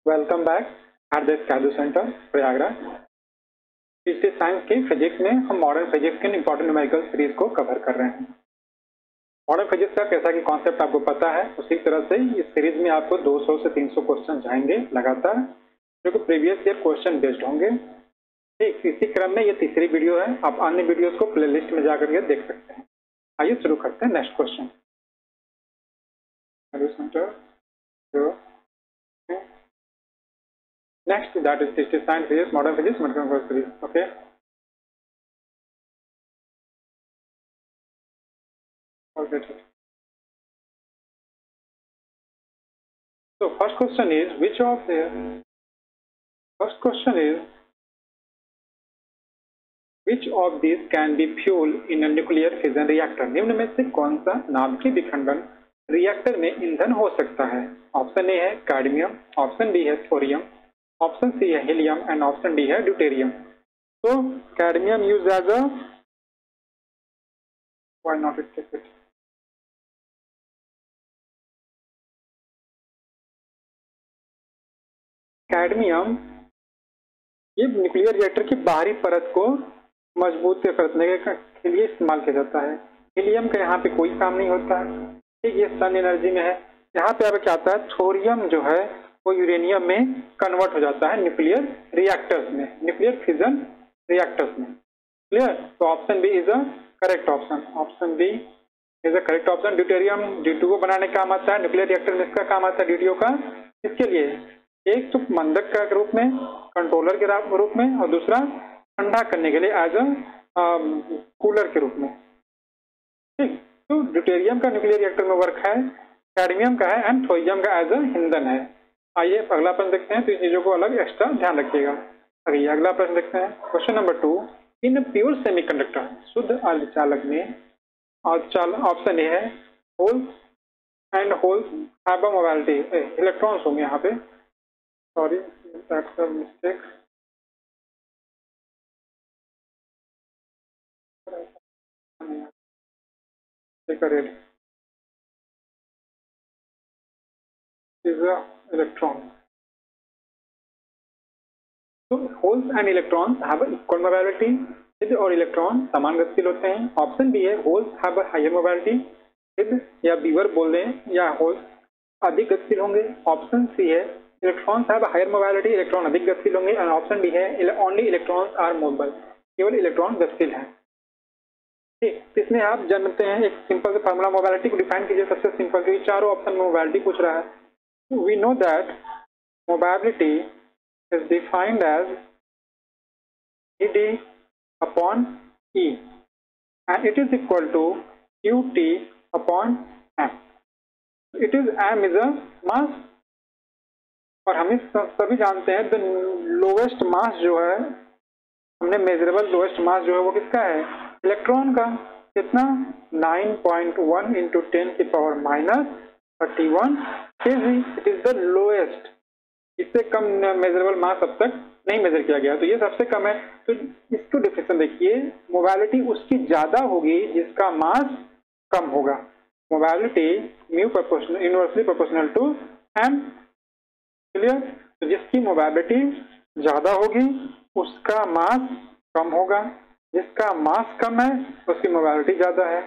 Welcome back at the स्काडू centre Prayagraj. पिछले science के फिजिक्स में हम मॉडर्न फिजिक्स के इंपॉर्टेंट न्यूमेरिकल सीरीज को कवर कर रहे हैं। मॉडर्न फिजिक्स का कैसा कि कॉन्सेप्ट आपको पता है, उसी तरह से इस सीरीज में आपको 200 से 300 क्वेश्चन जाएंगे लगातार, जो कि प्रीवियस ईयर क्वेश्चन बेस्ड होंगे। ठीक इसी क्रम में ये तीसरी वीडियो है। आप अन्य वीडियोस को प्लेलिस्ट में जाकर के देख सकते हैं। आइए शुरू करते हैं। Next question next, that is history, science physics, modern physics, mathematical physics. Okay. Okay. So first question is which of these can be fuel in a nuclear fission reactor? निम्न में से कौन सा नाभिकीय विखंडन रिएक्टर में ईंधन हो सकता है? ऑप्शन ए है कैडमियम, ऑप्शन बी है थोरियम, ऑप्शन सी है हीलियम एंड ऑप्शन डी है ड्यूटेरियम। तो cadmium use as a why not it take it? Cadmium ये न्यूक्लियर रिएक्टर की बाहरी परत को मजबूत करने के लिए इस्तेमाल किया जाता है। हीलियम का यहाँ पे कोई काम नहीं होता है। ठीक, ये सन एनर्जी में है। यहाँ पे अब क्या आता है, थोरियम जो है वो यूरेनियम में कन्वर्ट हो जाता है न्यूक्लियर रिएक्टर्स में, न्यूक्लियर फिजन रिएक्टर्स में। क्लियर? तो option B is a correct option. Option B is a correct option. Deuterium ड्यूटू को बनाने का काम आता है, न्यूक्लियर रिएक्टर में इसका काम आता है ड्यूटियो का। इसके लिए एक तो मंदक के रूप में, कंट्रोलर के रूप में, और दूसरा ठंडा करने के लिए एज अ कूलर के रूप में। ठीक, तो ड्यूटेरियम का न्यूक्लियर रिएक्टर में वर्क है, कैडमियम का है, एंड थोरियम का एज अ ईंधन है। आइए अगला प्रश्न देखते हैं। तो इन चीजों को अलग एक्स्ट्रा ध्यान रखिएगा। आइए अगला प्रश्न देखते हैं। Question number 2, in pure semiconductor शुद्ध अर्धचालक में ऑप्शन ए है holes and holes have a mobility. Electrons होंगे यहाँ पे, sorry that's a mistake. is a electron. So holes and electrons have a equal mobility. सिद्ध और इलेक्ट्रॉन समान गतिशील होते हैं। ऑप्शन बी है holes have a higher mobility. सिद्ध या बीवर बोल दें या होल्स अधिक गतिशील होंगे। ऑप्शन सी है electrons have a higher mobility, electron अधिक गतिशील होंगे। और ऑप्शन डी है ओनली इलेक्ट्रॉन्स आर मोबाइल, केवल इलेक्ट्रॉन गतिशील है। ठीक, इसमें आप जानते हैं एक सिंपल से फार्मूला मोबिलिटी को डिफाइन कीजिए। सबसे सिंपल, क्योंकि चारों ऑप्शन में मोबिलिटी पूछ रहा है। We know that mobility is defined as Ed upon E and it is equal to Qt upon M. It is M is a mass, और हम सभी जानते हैं द लोवेस्ट मास जो है, हमने मेजरेबल लोवेस्ट मास जो है वो किसका है, इलेक्ट्रॉन का। कितना, 9.1 इंटू 10 की power minus 31 kg। It is the lowest. इससे कम मेजरेबल मास अब तक नहीं मेजर किया गया, तो ये सबसे कम है। तो इसको डिफिनेशन देखिए, मोबिलिटी उसकी ज्यादा होगी जिसका मास कम होगा। Mobility mu proportional inversely proportional to M. Clear? तो जिसकी मोबिलिटी ज्यादा होगी उसका मास कम होगा, जिसका मास कम है उसकी मोबिलिटी ज्यादा है।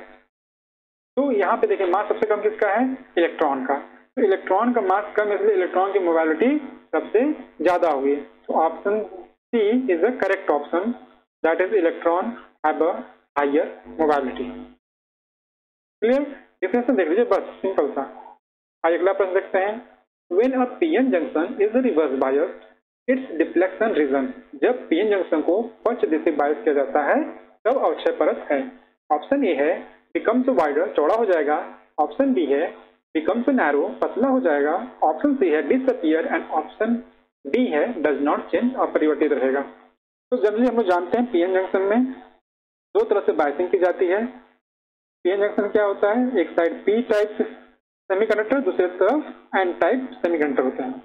तो यहाँ पे देखिए मास सबसे कम किसका है, इलेक्ट्रॉन का। तो इलेक्ट्रॉन का मास कम, इसलिए इलेक्ट्रॉन की मोबिलिटी सबसे ज्यादा हुई। तो option C is the correct option, that is electron have a higher mobility. Clear? Definition देख लीजिए, बस सिंपल सा। आइए अगला प्रश्न देखते हैं। When a PN junction is reverse biased its deflection region. जब पीएन जंक्शन को पक्ष दिशा बायस किया जाता है तब अवक्षय परत है। ऑप्शन ए है बिकम्स वाइडर, चौड़ा हो जाएगा। ऑप्शन बी है बिकम्स नैरो, पतला हो जाएगा। ऑप्शन सी है डिसअपियर एंड ऑप्शन डी है डज नॉट चेंज, अपरिवर्तित रहेगा। तो जनरली हम लोग जानते हैं पीएन जंक्शन में दो तरह से बायसिंग की जाती है। पीएन जंक्शन क्या होता है, एक साइड पी टाइप सेमीकंडक्टर, दूसरी तरफ एन टाइप सेमीकंडक्टर होते हैं।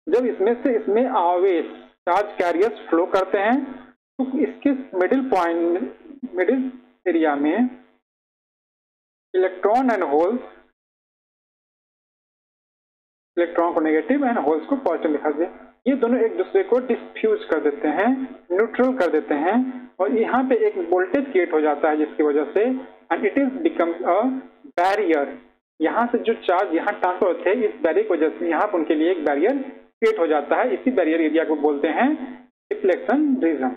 जब इसमें आवेश चार्ज कैरियर्स फ्लो करते हैं तो इसके मिडिल एरिया में इलेक्ट्रॉन एंड होल्स इलेक्ट्रॉन को नेगेटिव एंड होल्स को पॉजिटिव लिखा दिया। ये दोनों एक दूसरे को डिफ्यूज कर देते हैं, न्यूट्रल कर देते हैं, और यहाँ पे एक वोल्टेज क्रिएट हो जाता है जिसकी वजह से and it is becomes a barrier. यहाँ से जो चार्ज यहाँ ट्रांसफर होते हैं, इस बैरियर की वजह से यहाँ पर उनके लिए एक बैरियर क्रिएट हो जाता है। इसी बैरियर एरिया को बोलते हैं डिफ्लेक्शन रीजन।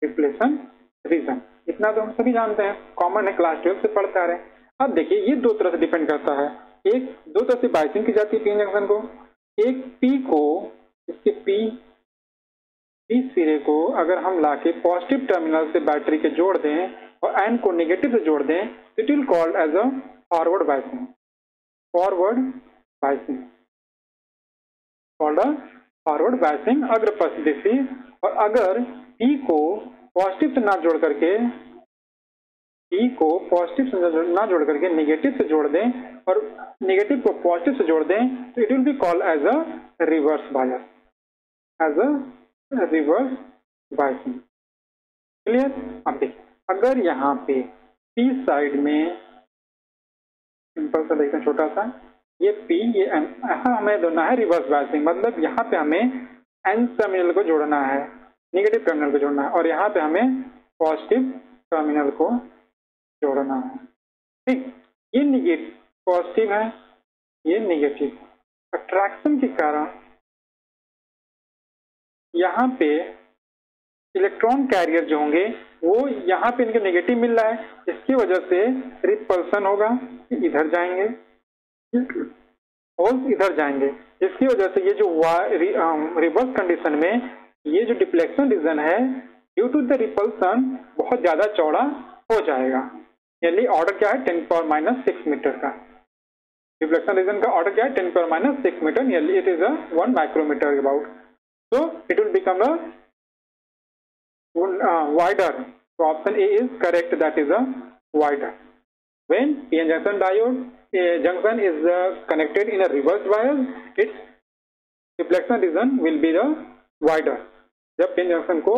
डिफ्लेक्शन रीजन इतना तो हम सभी जानते हैं, कॉमन है, क्लास 12 से पढ़ते आ रहे हैं। अब देखिए ये दो तरह से डिपेंड करता है, एक दो तरह से बाइसिंग की जाती है पी जंक्शन को। एक पी को, इसके पी सिरे को अगर हम लाके पॉजिटिव टर्मिनल से बैटरी के जोड़ दें और एन को नेगेटिव से जोड़ दें, it will called as a forward biasing. Forward biasing called a forward biasing अग्रपथ दिशा। और अगर पी को पॉजिटिव से ना जोड़ करके, पी को पॉजिटिव से ना जोड़ करके नेगेटिव से जोड़ दें और नेगेटिव को पॉजिटिव से जोड़ दें, तो it will be called as a reverse bias, as a reverse biasing. Clear? अब देखिए अगर यहाँ पे पी साइड में सिंपल सा देखते हैं छोटा सा, ये पी ये एन, हमें दोना है रिवर्स बायसिंग, मतलब यहाँ पे हमें एन टर्मिनल को जोड़ना है, नेगेटिव टर्मिनल को जोड़ना है, और यहाँ पे हमें पॉजिटिव टर्मिनल को जोड़ना है। ठीक, ये नेगेटिव पॉजिटिव है, ये नेगेटिव। अट्रैक्शन के कारण यहाँ पे इलेक्ट्रॉन कैरियर जो होंगे वो यहाँ पे इनके नेगेटिव मिल रहा है, इसकी वजह से रिपल्सन होगा, इधर जाएंगे, होल्स इधर जाएंगे। इसकी वजह से ये जो रिवर्स कंडीशन में ये जो डिफ्लेक्शन रीजन है ड्यू टू द रिपल्सन बहुत ज्यादा चौड़ा हो जाएगा। यानी ऑर्डर क्या है 10⁻⁶ मीटर का। डिफ्लेक्शन रीजन का ऑर्डर क्या है 10⁻⁶ metre, nearly it is a 1 micrometre about. So it will become a wider. So option A is correct, that is a wider. When PN junction diode junction is connected in a reverse bias, its deflection region will be the wider. जब PN junction को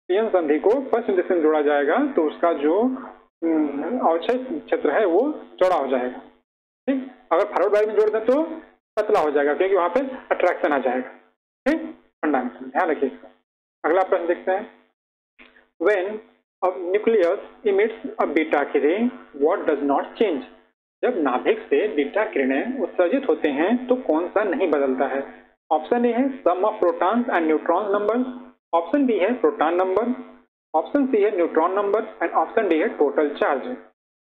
PN संधि को first induction जोड़ा जाएगा तो उसका जो अवक्षय क्षेत्र है वो चौड़ा हो जाएगा। ठीक, अगर फॉरवर्ड बायस में जोड़ दें तो पतला हो जाएगा क्योंकि वहां पे अट्रैक्शन आ जाएगा। ठीक, फंडामेंटल ध्यान रखिए इसका। अगला प्रश्न देखते हैं, When a nucleus emits a beta ray, what does not change? जब नाभिक से बीटा किरणें उत्सर्जित होते हैं तो कौन सा नहीं बदलता है? ऑप्शन ए है sum of protons and neutron number, option B है प्रोटॉन नंबर, ऑप्शन सी है neutron number and option D है टोटल चार्ज।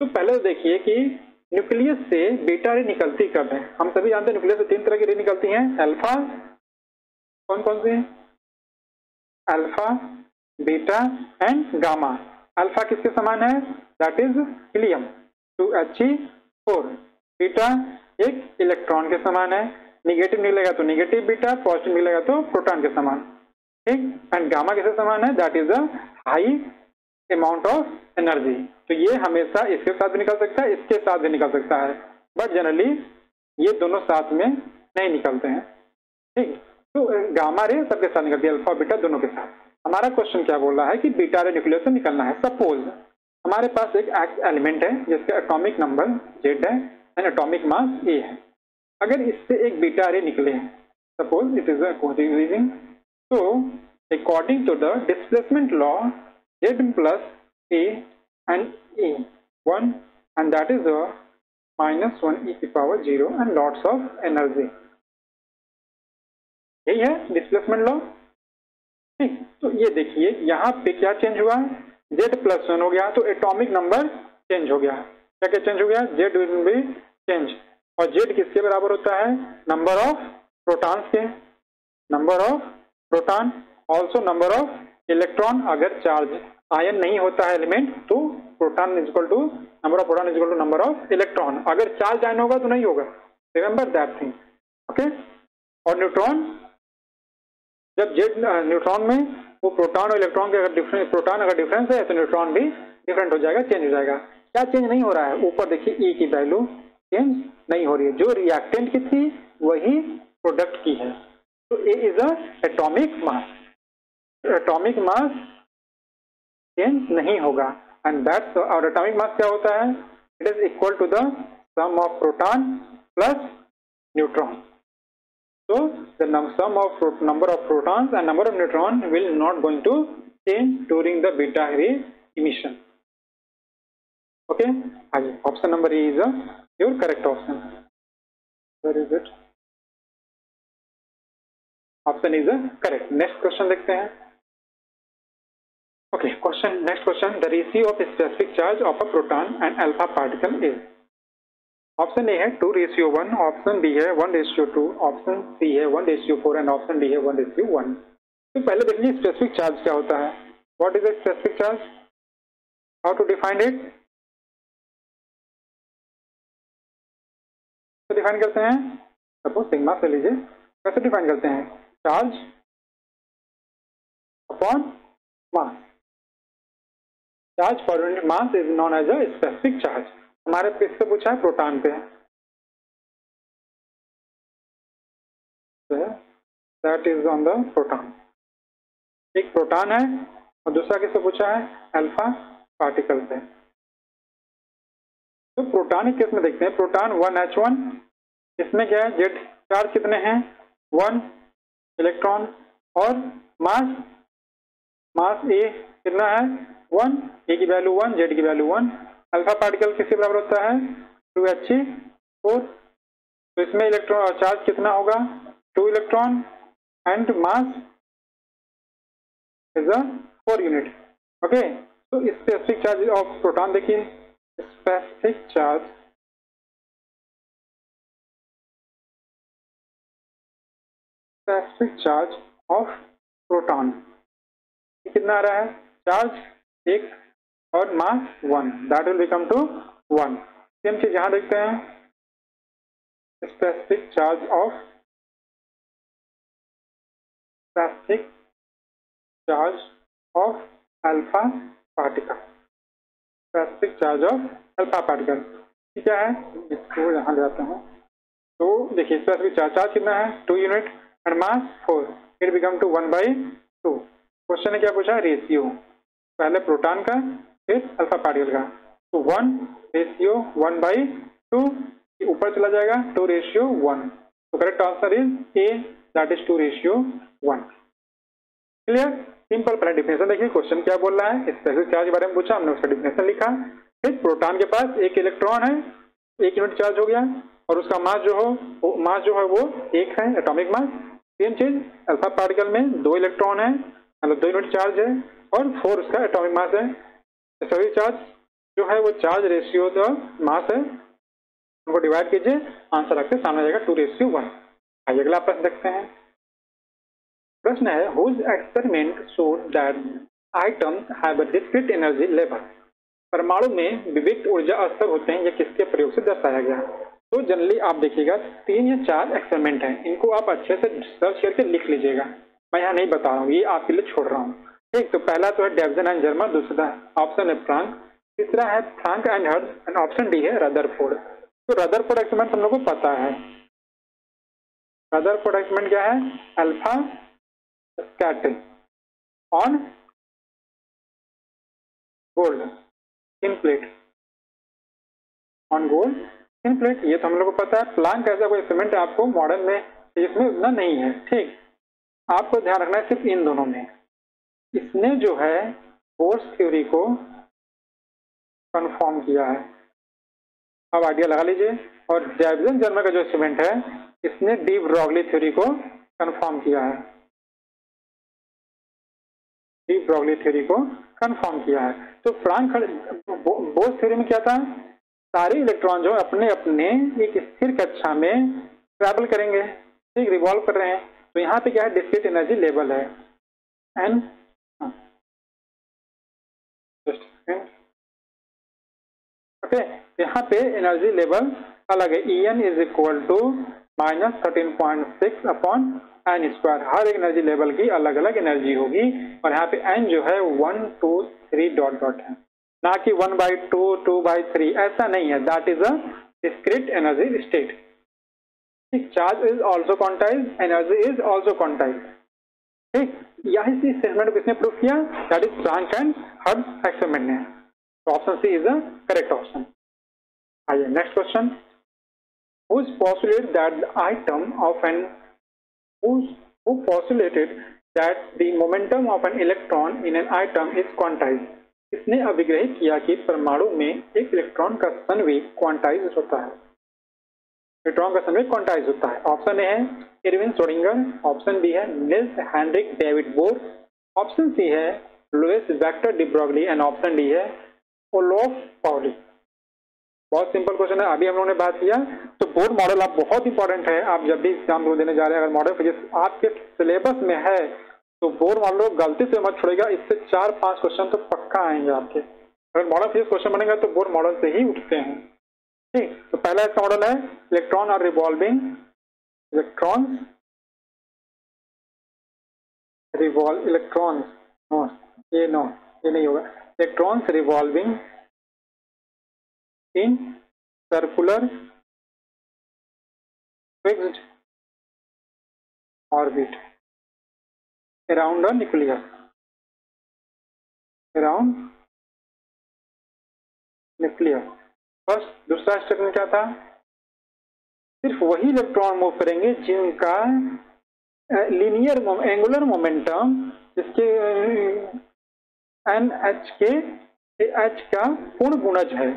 तो पहले तो देखिए कि न्यूक्लियस से बीटा रे निकलती कब है। हम सभी जानते हैं न्यूक्लियस से 3 तरह की रे निकलती हैं, अल्फा, कौन कौन से? Alpha, beta and gamma. Alpha किसके समान है? That is helium 2He4। Beta एक इलेक्ट्रॉन के समान है, निगेटिव निकलेगा तो निगेटिव बीटा, पॉजिटिव निकलेगा तो प्रोटॉन के समान। ठीक, एंड गामा किसके समान है? That is a high amount of energy. तो ये हमेशा इसके साथ भी निकल सकता है, इसके साथ भी निकल सकता है, बट जनरली ये दोनों साथ में नहीं निकलते हैं। ठीक, तो गामा रे सबके साथ निकलती है, अल्फा बीटा दोनों के साथ। हमारा क्वेश्चन क्या बोल रहा है कि बीटा रे न्यूक्लियस से निकलना है। सपोज हमारे पास एक एलिमेंट है जिसका एटॉमिक नंबर Z है एंड एटॉमिक मास A है। अगर इससे एक बीटा रे निकले, सपोज इट इज इंक्रीजिंग, तो according to the displacement law Z plus A and A1 and that is -1e⁻0 and lots of energy. यही है displacement law. ठीक, तो ये देखिए यहाँ पे क्या चेंज हुआ, Z+1 हो गया तो एटॉमिक नंबर चेंज हो गया। क्या क्या चेंज हो गया? Z विल बी चेंज, और Z किसके बराबर होता है? नंबर ऑफ प्रोटॉन्स के, number of proton, also number of electron. अगर चार्ज आयन नहीं होता है एलिमेंट तो proton is equal to number of proton is equal to number of electron. अगर चार्ज आयन होगा तो नहीं होगा, रिमेंबर दैट थिंग। ओके, और न्यूट्रॉन, जब Z न्यूट्रॉन में वो प्रोटॉन और इलेक्ट्रॉन के अगर डिफरेंस, प्रोटॉन अगर डिफरेंस है तो न्यूट्रॉन भी डिफरेंट हो जाएगा, चेंज हो जाएगा। क्या चेंज नहीं हो रहा है? ऊपर देखिए E की वैल्यू चेंज नहीं हो रही है, जो रिएक्टेंट की थी वही प्रोडक्ट की है। तो A is a atomic mass, atomic mass change नहीं होगा एंड दैट्स, और एटॉमिक मास क्या होता है? It is equal to the sum of proton plus neutron. So the sum of number of protons and number of neutrons will not going to change during the beta ray emission. Okay, option number E is your correct option. Where is it? Option is correct. Next question देखते हैं. Okay, next question. The ratio of specific charge of a proton and alpha particle is. Option A है 2:1, option B है 1:2, option C है 1:4 and option D है 1:1. तो पहले देख लीजिए स्पेसिफिक चार्ज क्या होता है. What is the specific charge? How to define it? तो डिफाइन करते हैं, सपोज सिग्मा से लीजिए. कैसे डिफाइन करते हैं? Charge upon mass. चार्ज पर unit mass is known as a specific charge. हमारे किससे पूछा है? प्रोटॉन पे. That is on the proton. एक प्रोटॉन है और दूसरा किससे पूछा है? अल्फा पार्टिकल पे. तो प्रोटॉन के केस में देखते हैं. प्रोटॉन 1h1, इसमें क्या है? जेड चार्ज कितने हैं? 1 इलेक्ट्रॉन. और मास ए कितना है? 1. ए की वैल्यू 1, जेड की वैल्यू 1. अल्फा पार्टिकल किसके बराबर होता है? 2h4. तो इसमें इलेक्ट्रॉन चार्ज कितना होगा? 2 electron and mass is 4 unit. Okay, तो स्पेसिफिक चार्ज ऑफ प्रोटॉन देखिए. स्पेसिफिक चार्ज ऑफ प्रोटॉन कितना आ रहा है? चार्ज 1 और mass 1, that will become to 1. Same चीज यहां देखते हैं. Specific charge of alpha particle. Specific charge of alpha particle क्या है? इसको यहां ले आता हूं. तो देखिए स्पेसिफिक चार्ज कितना है? 2 unit and mass 4. It become to 1/2. Question ने क्या पूछा? रेशियो. पहले प्रोटॉन का फिर अल्फा पार्टिकल का. तो 1:1/2 ऊपर चला जाएगा. 2:1. तो correct answer is a, that is 2:1. Clear? Simple. पहले डिफिनेशन देखिए क्वेश्चन क्या बोल रहा है. स्पेसिफिक चार्ज के बारे में पूछा, हमने उसका डिफिनेशन लिखा. फिर प्रोटॉन के पास 1 इलेक्ट्रॉन है, 1 यूनिट चार्ज हो गया और उसका मास जो है वो 1 है, एटॉमिक मास. सेम चीज अल्फा पार्टिकल में 2 इलेक्ट्रॉन है, मतलब 2 यूनिट चार्ज है और 4 उसका एटॉमिक मास है. सभी चार्ज जो है वो चार्ज रेशियो का मास है, उनको डिवाइड कीजिए, आंसर आपके सामने आ जाएगा 2:1. आइए अगला प्रश्न देखते हैं. प्रश्न है whose experiment showed that items have a discrete energy level. परमाणु में विविध ऊर्जा स्तर होते हैं, ये किसके प्रयोग से दर्शाया गया? तो जनरली आप देखिएगा 3 या 4 एक्सपेरिमेंट हैं, इनको आप अच्छे से सर्च करके लिख लीजिएगा. मैं यहाँ नहीं बता रहा हूँ, ये आपके लिए छोड़ रहा हूँ. ठीक, तो पहला तो है डेवजन एंड जर्मर, दूसरा ऑप्शन है फ्रांक, तीसरा है Franck and Hertz and option D है रदरफोर्ड. तो रदरफोर्ड एक्सपेरिमेंट हम लोग को पता है. रदरफोर्ड एक्सपेरिमेंट क्या है? Alpha scattering on gold thin plate. On gold thin plate, ये तो हम लोग को पता है. प्लांक ऐसा कोई एक्सपेरिमेंट आपको मॉडर्न में इसमें उतना नहीं है. ठीक, आपको ध्यान रखना है सिर्फ इन दोनों में. इसने जो है फोर्स थ्योरी को कंफर्म किया है. अब आइडिया लगा लीजिए. और डेविसन जर्मर का जो एक्सपेरिमेंट है, इसने डी ब्रॉगली थ्योरी को कंफर्म किया है. डी ब्रॉगली थ्योरी को कंफर्म किया है. तो फ्रांक बोस थ्योरी में क्या था? सारे इलेक्ट्रॉन जो अपने अपने एक स्थिर कक्षा में ट्रैवल करेंगे, ठीक, रिवॉल्व कर रहे हैं. तो यहाँ पे क्या है? डिस्क्रीट एनर्जी लेवल है एंड ओके, यहाँ पे एनर्जी लेवल अलग है. En is equal to -13.6 upon n square. हर एक एनर्जी लेवल की अलग अलग एनर्जी होगी और यहाँ पे n जो है 1 2 3 डॉट डॉट है, ना कि 1/2 2/3. ऐसा नहीं है. That is a discrete energy state. Charge is also quantize, energy is also quantize. ठीक, यही इस स्टेटमेंट को किसने प्रूव किया? That is Franck and Hertz experiment ने. Option C is the correct option. आइए next question. who postulated that the atom of an who postulated that the momentum of an electron in an atom is quantized. इसने अभिग्रहित किया कि परमाणु में एक electron का संवेग क्वांटाइज होता है, इलेक्ट्रॉन का संवेग क्वांटाइज होता है। ऑप्शन ए है इरविन श्रोडिंगर, ऑप्शन बी है Niels Henrik David Bohr, option C है Louis Victor de Broglie and option D है ओलोफ पाउली। बहुत सिंपल क्वेश्चन है, अभी हम लोगों ने बात किया। तो बोर मॉडल आप बहुत इंपॉर्टेंट है, आप जब भी एग्जाम देने जा रहे हैं, अगर मॉडल फिजिक्स आपके सिलेबस में है तो बोर मॉडल गलती से मत छोड़ेगा, इससे 4-5 क्वेश्चन तो पक्का आएंगे आपके। अगर मॉडल फिजिक्स क्वेश्चन बनेगा तो बोर मॉडल से ही उठते हैं। ठीक, तो पहला इसका मॉडल है इलेक्ट्रॉन और रिवॉल्विंग इलेक्ट्रॉन्स ये नहीं होगा। Electrons revolving in circular fixed orbit around a nucleus, first दूसरा स्टेटमेंट क्या था? सिर्फ वही इलेक्ट्रॉन मूव करेंगे जिनका लीनियर एंगुलर मोमेंटम जिसके एच का पूर्ण गुणज है,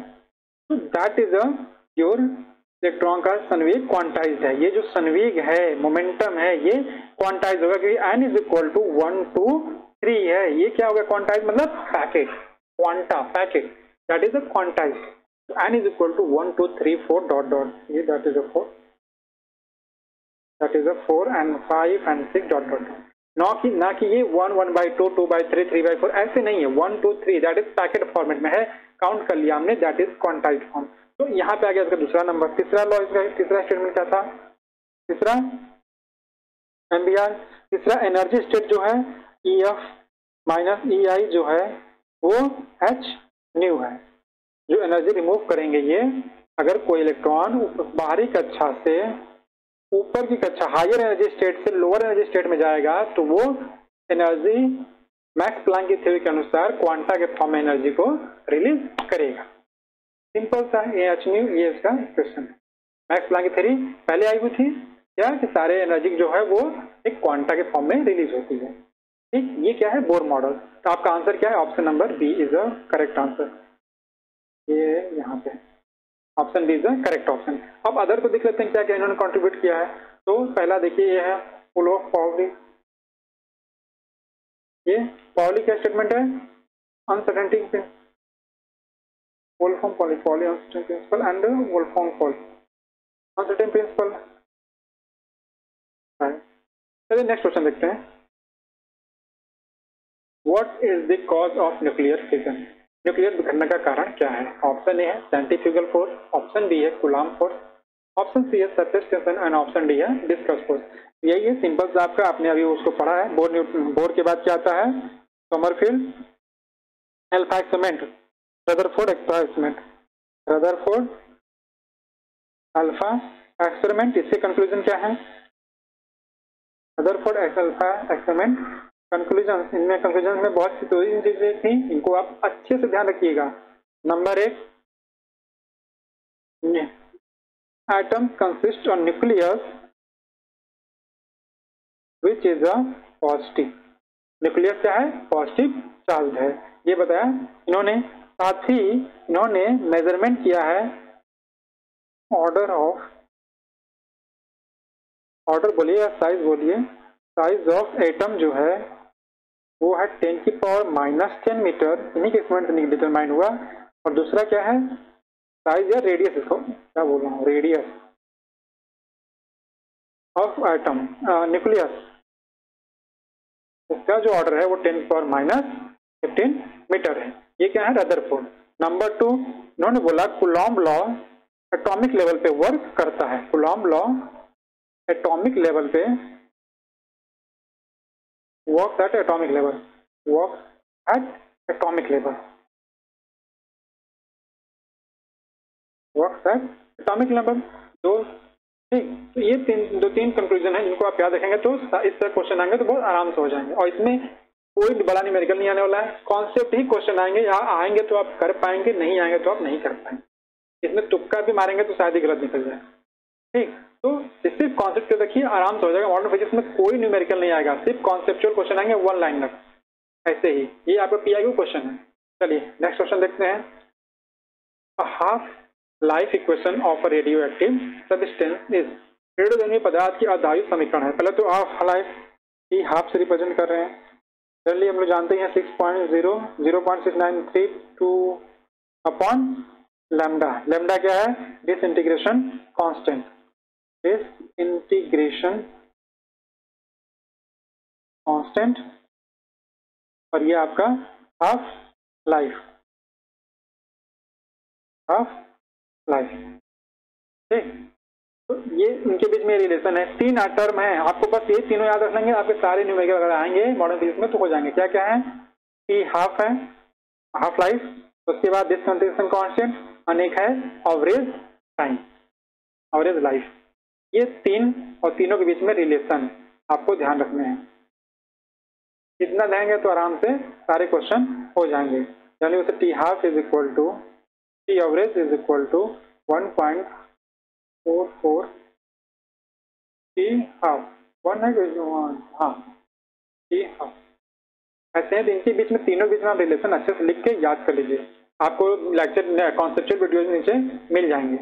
दैट इज योर इलेक्ट्रॉन का संवेग क्वांटाइज्ड है। ये जो संवेग है, मोमेंटम है, ये क्वांटाइज होगा क्योंकि n इज इक्वल टू 1 2 3 है। ये क्या होगा? क्वांटाइज मतलब packet, quanta packet, that is a quantize. n is equal to 1 2 3 4 dot dot, ये that is a 4 and 5 and 6 dot dot. ना कि ये 1 1 by 2 2 by 3 3 by 4 ऐसे नहीं है। 1 2 3 दैट इज पैकेट फॉर्मेट में है, काउंट कर लिया हमने, दैट इज क्वांटाइज्ड फॉर्म। तो यहाँ पे आ गया इसका दूसरा नंबर। तीसरा लॉ, इसका तीसरा स्टेटमेंट क्या था? तीसरा एमबीआर, तीसरा एनर्जी स्टेट जो है EF माइनस EI जो है वो H न्यू है। जो एनर्जी रिमूव करेंगे ये, अगर कोई इलेक्ट्रॉन बाहरी कक्षा से ऊपर की कक्षा हायर एनर्जी स्टेट से लोअर एनर्जी स्टेट में जाएगा तो वो एनर्जी मैक्स प्लैंक की थ्योरी के अनुसार क्वांटा के फॉर्म में एनर्जी को रिलीज करेगा। सिंपल सा ये H न्यू, ये इसका क्वेश्चन है। मैक्स प्लैंक की थ्योरी पहले आई हुई थी क्या कि सारे एनर्जी जो है वो एक क्वांटा के फॉर्म में रिलीज होती है। ठीक, ये क्या है? Bohr model. तो आपका आंसर क्या है? Option number B is a correct answer. ये यहाँ पे option B is the correct option. अब अदर को देख लेते हैं क्या क्या इन्होंने कंट्रीब्यूट किया है। तो पहला देखिए ये है ओलोफ पाउली। ये पाउली क्या स्टेटमेंट है? Uncertainty Wolfram Pauli uncertain principle and Wolfram Pauli uncertain principle. चलिए नेक्स्ट क्वेश्चन देखते हैं। What is the cause of nuclear fission? Nuclear विखंडन का कारण क्या है? ऑप्शन ए है सेंट्रीफ्यूगल फोर्स, ऑप्शन बी है कूलॉम फोर्स, ऑप्शन सी है surface tension and option D है डिस्कस फोर्स। यही है सिंपल सा आपका, आपने अभी उसको पढ़ा है। बोर के बाद क्या आता है? Sommerfeld alpha experiment, Rutherford experiment, Rutherford alpha experiment. इसके कंक्लूजन क्या है? रदरफोर्ड अल्फा एक्सपेरिमेंट कंक्लूजन, इनमें कंक्लूजन में बहुत सी दो चीजें थी, इनको आप अच्छे से ध्यान रखिएगा। Number 1, atom consist of nucleus which is a positive. Nucleus क्या है? पॉजिटिव चार्ज है, ये बताया इन्होंने। साथ ही इन्होंने मेजरमेंट किया है ऑर्डर बोलिए या साइज बोलिए, साइज ऑफ एटम जो है वो है 10⁻⁻10 मीटर, इन्हीं के एक्सपेरिमेंट से डिटरमाइन हुआ। और दूसरा क्या है? साइज या रेडियस, इसको क्या बोल रहा हूँ, रेडियस ऑफ एटम न्यूक्लियस, इसका जो ऑर्डर है वो 10⁻15 मीटर है। ये क्या है? रदरफोर्ड। नंबर 2, इन्होंने बोला कूलॉम लॉ एटॉमिक लेवल पे वर्क करता है। कूलॉम लॉ एटॉमिक लेवल पे works at atomic level, works at atomic level, works at atomic level। तो ठीक, तो ये दो तीन कंक्लूजन है जिनको आप याद रखेंगे तो इस तरह क्वेश्चन आएंगे तो बहुत आराम से हो जाएंगे। और इसमें कोई बड़ा न्यूमेरिकल नहीं आने वाला है, कॉन्सेप्ट ही क्वेश्चन आएंगे। यहाँ आएंगे तो आप कर पाएंगे, नहीं आएंगे तो आप नहीं कर पाएंगे। इसमें तुक्का भी मारेंगे तो शायद ही गलत निकल जाए। ठीक, तो सिर्फ कॉन्सेप्ट के रखिए, आराम से हो जाएगा। मॉडर्न फिजिक्स में कोई न्यूमेरिकल नहीं आएगा, सिर्फ कॉन्सेप्चुअल क्वेश्चन आएंगे, वन लाइनर ऐसे ही। ये आपका पीआईक्यू क्वेश्चन है। चलिए नेक्स्ट क्वेश्चन देखते हैं। A half life equation of a radioactive substance is, रेडियोधर्मी पदार्थ की अर्धायु समीकरण है। पहले तो हाफ लाइफ की हाफ से रिप्रेजेंट कर रहे हैं। जनरली हम लोग जानते हैं 6.00693 अपॉन लैम्डा। लैम्डा क्या है? डिसइंटीग्रेशन कांस्टेंट, डिसइंटीग्रेशन कांस्टेंट, और ये आपका हाफ लाइफ, हाफ लाइफ। ठीक, तो ये इनके बीच में रिलेशन है। तीन टर्म है, आपको बस ये तीनों याद रख लेंगे, आपके सारे न्यूमेरिकल अगर आएंगे मॉडर्न फिजिक्स में तो हो जाएंगे। क्या क्या है? टी हाफ है, हाफ लाइफ, उसके बाद डिसइंटीग्रेशन कांस्टेंट, अनेक है एवरेज टाइम, एवरेज लाइफ। ये तीन और तीनों के बीच में रिलेशन आपको ध्यान रखने हैं। इतना देंगे तो आराम से सारे क्वेश्चन हो जाएंगे। यानी उसे T half is equal to T average is equal to 1.44 T half, one है, हाँ टी हाफ ऐसे हैं। इनके बीच में, तीनों के बीच में आप रिलेशन अच्छे से लिख के याद कर लीजिए, आपको लेक्चर कॉन्सेप्चुअल वीडियोज नीचे मिल जाएंगे।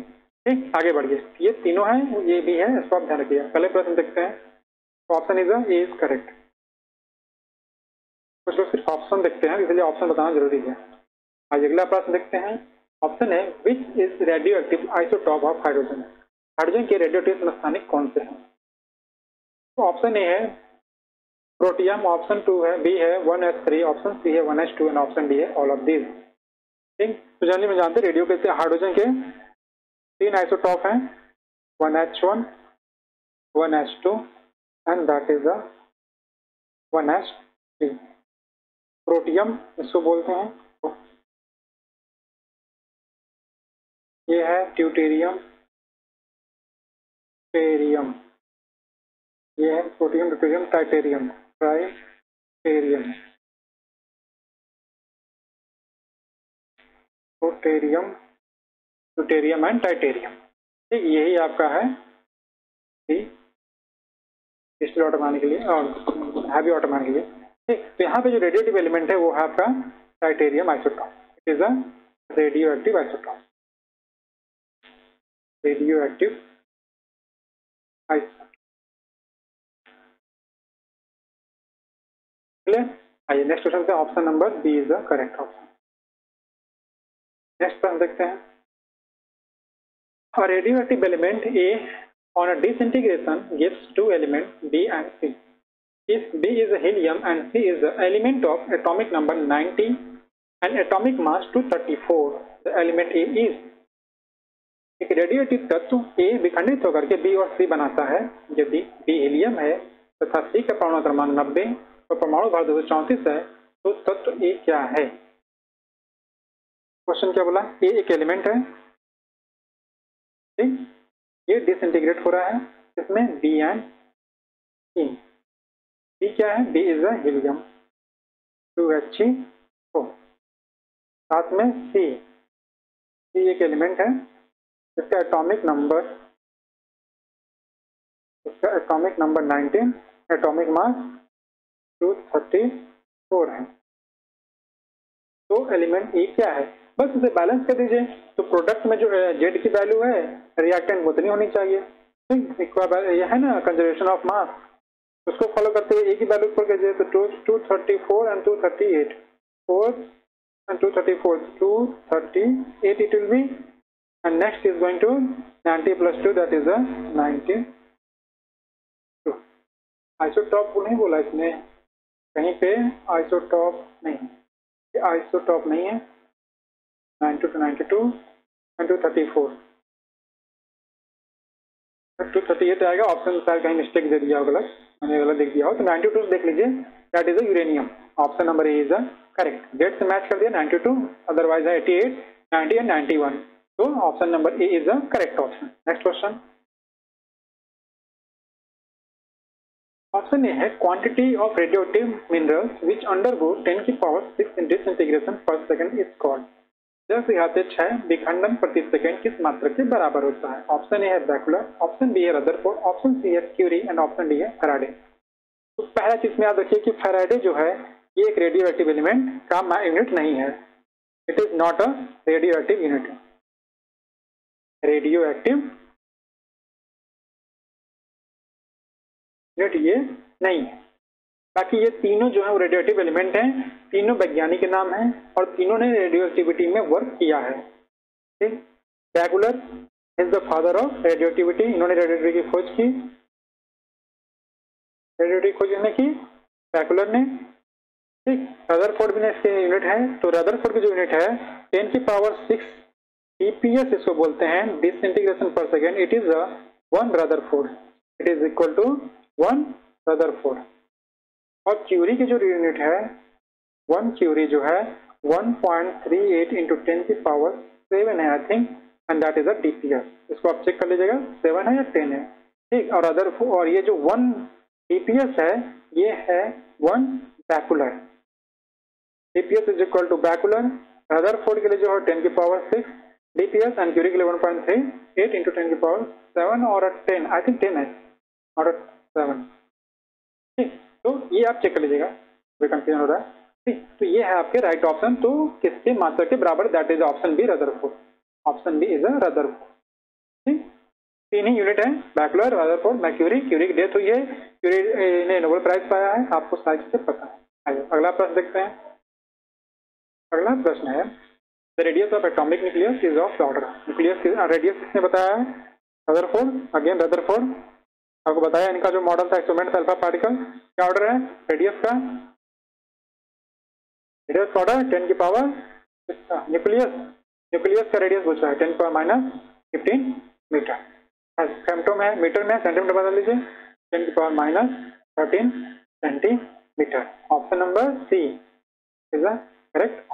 ठीक, आगे बढ़िए। ये तीनों हैं, ये भी है, इसको आप ध्यान रखिए। पहले प्रश्न देखते हैं, ऑप्शन इज करेक्ट। कुछ लोग सिर्फ ऑप्शन देखते हैं, इसलिए ऑप्शन बताना जरूरी है। आज अगला प्रश्न देखते हैं। ऑप्शन है which is radio active isotope of hydrogen, hydrogen के रेडियो एक्टिव समस्थानिक कौन से हैं? तो ऑप्शन ए है प्रोटियम, ऑप्शन 2 है बी है 1s3, ऑप्शन सी है 1s2 एंड ऑप्शन डी है ऑल ऑफ दीज। ठीक, तो जनरली में जानते हैं रेडियो के हाइड्रोजन के तीन आइसोटॉप हैं, 1h1, 1h2 and that is 1s3। Protium इसको बोलते हैं, ये है ड्यूटेरियम, टेरियम, ये है protium, deuterium, tritium, tritium, protium, deuterium and tritium. ठीक, यही आपका है स्टील ऑटो बनाने के लिए और हैवी ऑटो बनाने के लिए। ठीक, तो यहाँ पे जो रेडियोएक्टिव एलिमेंट है वो है आपका tritium isotope. It is a radioactive isotope, radioactive isotope. Clear? आइए नेक्स्ट क्वेश्चन से, option number B is the correct option. Next question देखते हैं। A radioactive element A on a disintegration gives two elements B and C. If B is a helium and C is the element of atomic number 90 and atomic mass 234, the element A is। एक radioactive तत्व A विखंडित होकर के B और C बनाता है। यदि B helium है तथा C का परमाणु क्रमांक 90 और परमाणु भार 234 है तो तत्व A क्या है? क्वेश्चन क्या बोला? A एक एलिमेंट है, ठीक, ये डिसइंटीग्रेट हो रहा है, इसमें B एंड C। B क्या है? B is a helium, 2He4। साथ में C एक एलिमेंट है, इसका एटॉमिक नंबर 19, एटॉमिक मास 234 है। तो एलिमेंट E क्या है? बस उसे बैलेंस कर दीजिए। तो प्रोडक्ट में जो Z की वैल्यू है रिएक्टेंट उतनी होनी चाहिए। ये है ना कंजर्वेशन ऑफ मास, उसको फॉलो करते हुए A की वैल्यू पर कीजिए तो 234 and 238, 4 and 234, 238 it will be, and next is going to 90 plus 2, that is a 92। Isotope को नहीं बोला इसने कहीं पे, आइसोटॉप नहीं, ये आइसोटॉप नहीं है। 92 to 92 and 234, 238 आएगा। ऑप्शन शायद कहीं मिस्टेक दे दिया हो, गलत मैंने गलत देख दिया हो, तो 92 देख लीजिए, that is a uranium. Option number A is a correct. डेट से मैच कर दिया 92, अदरवाइज है 88, 90 एंड 91। तो option number A is a correct option. Next question, option A है quantity of radioactive minerals which undergo 10 की power 6 disintegration per second is called. जैसे घाते 6 विखंडन प्रति सेकंड किस मात्रक के बराबर होता है? ऑप्शन ए है बैकुलर, ऑप्शन बी है रदरफोर्ड, ऑप्शन सी है क्यूरी एंड ऑप्शन डी है फैराडे। तो पहला चीज में याद रखिए कि फैराडे जो है ये एक रेडियो एक्टिव एलिमेंट का यूनिट नहीं है। It is not a radio active unit. Radio active unit ये नहीं है। बाकी ये तीनों जो है वो रेडियो एक्टिव एलिमेंट हैं, तीनों वैज्ञानिक के नाम हैं और तीनों ने रेडियो एक्टिविटी में वर्क किया है। ठीक, Becquerel is the father of radioactivity, इन्होंने रेडियो एक्टिविटी की खोज की, रेडियो एक्टिविटी खोज की बैकुलर ने। ठीक, रदरफोर्ड भी इसके यूनिट है। तो रदरफोर्ड की जो यूनिट है 10 की पावर 6 dps इसको बोलते हैं, disintegration per second. It is 1 Rutherford, it is equal to 1 Rutherford. और क्यूरी की जो यूनिट है 1 क्यूरी जो है 1.38 इंटू 10 की पावर 7 है I think, and that is a DPS. इसको आप चेक कर लीजिएगा 7 है या 10 है। ठीक, और ये जो 1 डीपीएस है ये है 1 Becquerel. DPS is equal to Becquerel. Rutherford के लिए जो है 10 की पावर 6 डीपीएस एंड क्यूरी के लिए 1.38 इंटू 10 की पावर 7 और 10 आई थिंक 10 है और 7। ठीक, तो ये आप चेक कर लीजिएगा, कोई कंफ्यूजन हो रहा है। ठीक, तो ये है आपके राइट ऑप्शन। तो किसके मात्रा के बराबर? That is option B Rutherford. Option B is a Rutherford. ठीक, तीन ही यूनिट है बैकुलर, रदरफोर्ड, मैक्यूरी। क्यूरी की डेथ हुई है, क्यूरी ने नोबेल प्राइज पाया है, आपको सारी चीजें पता है। अगला प्रश्न देखते हैं। अगला प्रश्न है the radius of atomic nucleus is of order. Nucleus radius किसने बताया है? रदरफोर्ड। Again Rutherford. आपको बताया इनका जो मॉडल था एक्सपेरिमेंट अल्फा पार्टिकल। क्या ऑर्डर है रेडियस का? रेडियस ऑर्डर 10 की पावर। न्यूक्लियस का रेडियस पूछा है 10 पावर माइनस 15 मीटर। फेमटो में मीटर में सेंटीमीटर बदल लीजिए, 10 की power minus 13 centimetre. Option number C is the correct.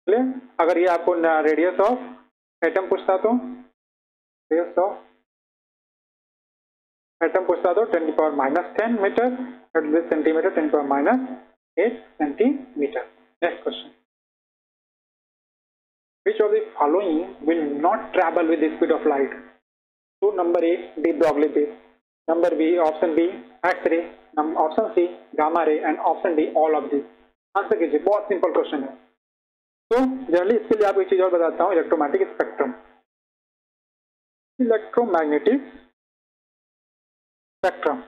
Clear? अगर ये आपको रेडियस ऑफ एटम पूछता तो रेडियस ऑफ एटम पूछता तो 10 की पावर माइनस 10 मीटर, सेंटीमीटर 10 की power minus 8 centimetre. Next question, which of the following will not travel with the speed of light? तो number A de Broglie wave, number B option B X ray, option C gamma ray and option D all of this. Answer कीजिए, बहुत simple question है। तो generally इसके लिए आपको एक चीज और बताता हूँ, electromagnetic spectrum. Electromagnetic spectrum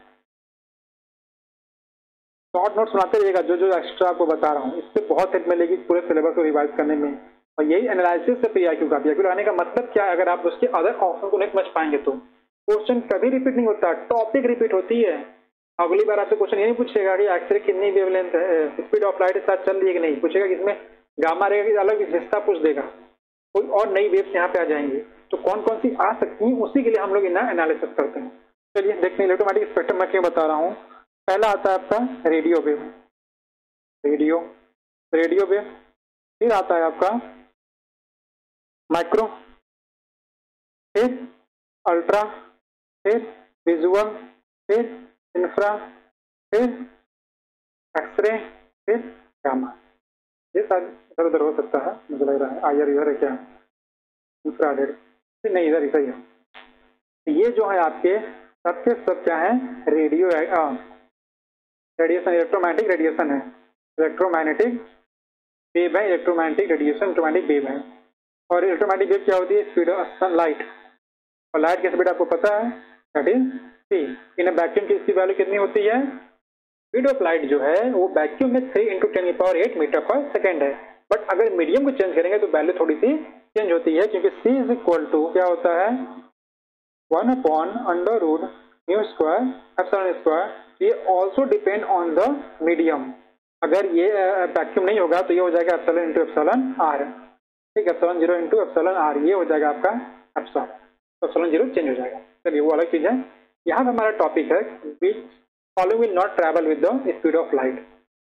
short note सुनाते रहिएगा, जो जो एक्स्ट्रा आपको बता रहा हूँ इससे बहुत हेल्प मिलेगी पूरे सिलेबस को रिवाइज करने में। और यही एनालिसिस से पीआईक्यू का पीआईक्यू लाने का मतलब क्या है? अगर आप उसके अदर ऑप्शन को नहीं समझ पाएंगे तो क्वेश्चन कभी रिपीट नहीं होता, टॉपिक रिपीट होती है। अगली बार आपसे क्वेश्चन ये नहीं पूछेगा कि एक्सरे कितनी वेवलेंथ है, स्पीड ऑफ लाइट के साथ चल रही है कि नहीं, पूछेगा कि इसमें गामा रे की अलग विशेषता पूछ देगा, कोई और नई वेव्स यहाँ पे आ जाएंगी। तो कौन कौन सी आ सकती है उसी के लिए हम लोग इतना एनालिसिस करते हैं। चलिए देखते हैं इलेक्ट्रोमैग्नेटिक स्पेक्ट्रम में क्यों बता रहा हूँ। पहला आता है आपका रेडियो वेव, रेडियो वेव। फिर आता है आपका माइक्रो, फिर अल्ट्रा, फिर विजुअल, फिर इंफ्रा, फिर एक्सरे, फिर गामा। ये सारे इधर उधर हो सकता है, मुझे लग रहा है आयर इधर है क्या, इंफ्रारेड नहीं, इधर सही है। ये जो है आपके सबके सब क्या है? रेडियो रेडिएशन, इलेक्ट्रोमैग्नेटिक रेडिएशन है, इलेक्ट्रोमैग्नेटिक वेव है, इलेक्ट्रोमैग्नेटिक रेडिएशन, इलेक्ट्रोमैग्नेटिक वेव है। और इलेक्ट्रोमैग्नेटिक वेव क्या होती है? Speed of sunlight. और लाइट की स्पीड आपको पता है that is C. In vacuum की इसकी वैल्यू कितनी होती है? स्पीड ऑफ लाइट जो है वो वैक्यूम में 3 × 10⁸ मीटर पर सेकेंड है। बट अगर मीडियम को चेंज करेंगे तो वैल्यू थोड़ी सी चेंज होती है, क्योंकि सी इज इक्वल टू क्या होता है? 1/√μ²ε²। ये also depend on the medium. अगर ये वैक्यूम नहीं होगा तो ये हो जाएगा एप्सिलॉन × εr। ठीक है, ε0 × εr ये हो जाएगा आपका एप्सिलॉन, तो ε0 चेंज हो जाएगा। चलिए वो अलग चीज है। यहाँ पे हमारा टॉपिक है which following will not travel with the speed of light.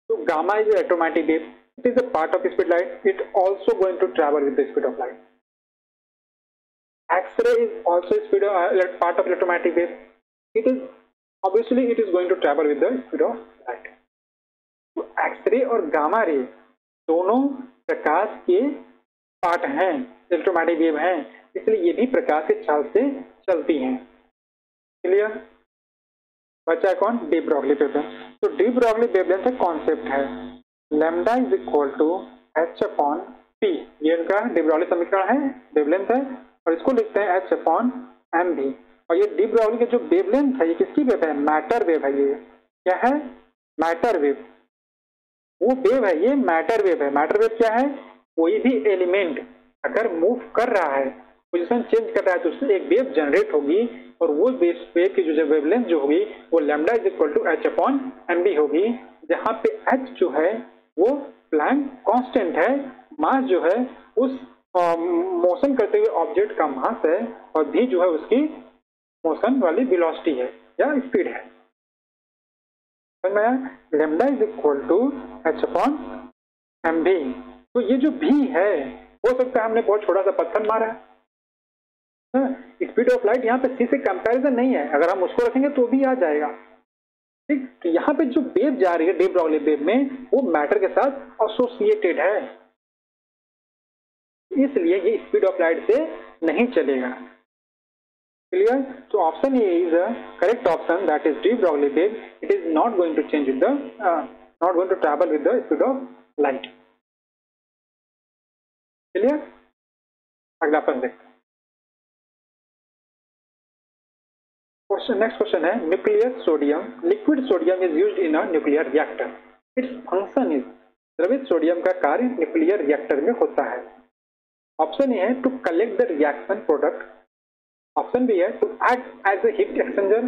तो gamma is electromagnetic wave, it is a part of speed light, it also going to travel with the speed of light. X-ray is also speed part of electromagnetic wave. It is obviously it is going to travel with the speed of light. तो X-ray और gamma ray दोनों प्रकाश के part हैं, electromagnetic wave हैं, इसलिए ये भी प्रकाश के चाल से चलती हैं। क्लियर? बचा कौन? De Broglie wavelength. तो डी ब्रॉगली वेवलेंथ का कॉन्सेप्ट है lambda is equal to H upon P. ये इनका डी ब्रॉगली समीकरण है, वेवलेंथ है, और इसको लिखते हैं एच अपॉन एम भी। और ये डी ब्रॉगली की जो वेवलेंथ है ये किसकी वेव है? मैटर वेव है। ये क्या है? Matter wave. वो वेव है, ये मैटर वेव है। मैटर वेव क्या है? कोई भी एलिमेंट अगर मूव कर रहा है, पोजीशन चेंज कर रहा है, तो उससे एक वेव जनरेट होगी, और वो वेव की जो वेवलेंथ जो होगी वो lambda is equal to H upon M B होगी, जहाँ पे एच जो है वो प्लैंक कांस्टेंट है, मास जो है उस मोशन करते हुए ऑब्जेक्ट का मास है, और भी जो है उसकी मोशन वाली वेलोसिटी है या स्पीड है। समझ में आया? Lambda is equal to H upon M B. तो ये जो भी है, हो सकता है हमने बहुत छोटा सा पत्थर मारा है, स्पीड ऑफ लाइट यहाँ पे सी से कंपैरिजन नहीं है, अगर हम उसको रखेंगे तो भी आ जाएगा। ठीक, तो यहाँ पे जो वेव जा रही है डी ब्रॉगली वेव में, वो मैटर के साथ एसोसिएटेड है, इसलिए ये स्पीड ऑफ लाइट से नहीं चलेगा। क्लियर? तो option A is a correct option, that is de Broglie wave. It is not going to change with the not going to travel with the speed of light. Clear? अगला अपन देखते हैं। Next question है nuclear sodium. Liquid sodium is used in a nuclear reactor. Its function is, द्रवित sodium का कार्य nuclear reactor में होता है। ऑप्शन ए है to collect the reaction product, option B है to act as a heat exchanger,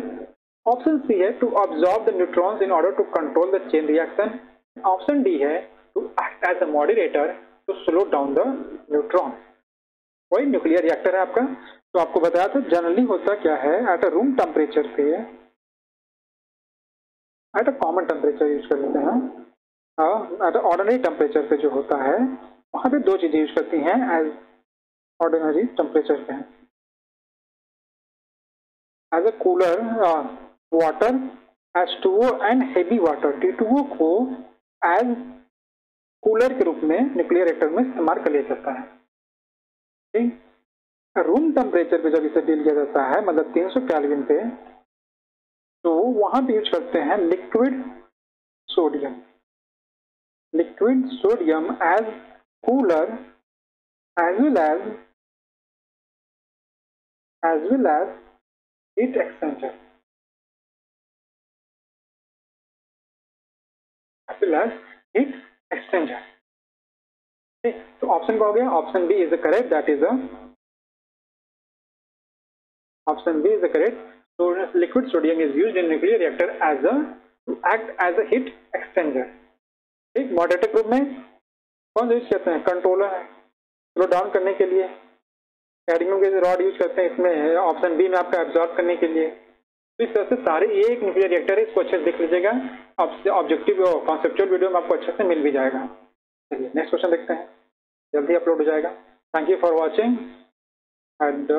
option C है to absorb the neutrons in order to control the chain reaction, option D है to act as a moderator to slow down the neutron. वही nuclear reactor है आपका। तो आपको बताया था generally होता क्या है, एट अ रूम टेम्परेचर पे, at a common temperature use कर लेते हैं, एट अ ऑर्डिनरी टेम्परेचर पे जो होता है वहां पे दो चीजें यूज करती हैं एज ऑर्डिनरी टेम्परेचर पे। As a cooler water H2O and heavy water T2O को एज कूलर के रूप में न्यूक्लियर रिएक्टर में इस्तेमाल कर लिया जाता है। ठीक, रूम टेम्परेचर पे जब इसे डील किया जाता है, मतलब 300 केल्विन पे, तो वहां पे यूज करते हैं liquid sodium. Liquid sodium as cooler as well as heat exchanger, as well as heat exchanger. ठीक, तो ऑप्शन क्या हो गया? Option B is the correct, that is option B is the correct. So liquid sodium is used in nuclear reactor as a to act as a heat exchanger. ठीक, moderator group में कौन use करते हैं? Controller है, slow down करने के लिए। Cadmium के रॉड यूज करते हैं इसमें, ऑप्शन बी में आपका एब्जॉर्ब करने के लिए। तो इस तरह से सारे, ये एक न्यूक्लियर रिएक्टर है, इसको अच्छे से देख लीजिएगा, ऑब्जेक्टिव कॉन्सेप्चुअल वीडियो में आपको अच्छे से मिल भी जाएगा। चलिए नेक्स्ट क्वेश्चन देखते हैं, जल्दी अपलोड हो जाएगा। Thank you for watching and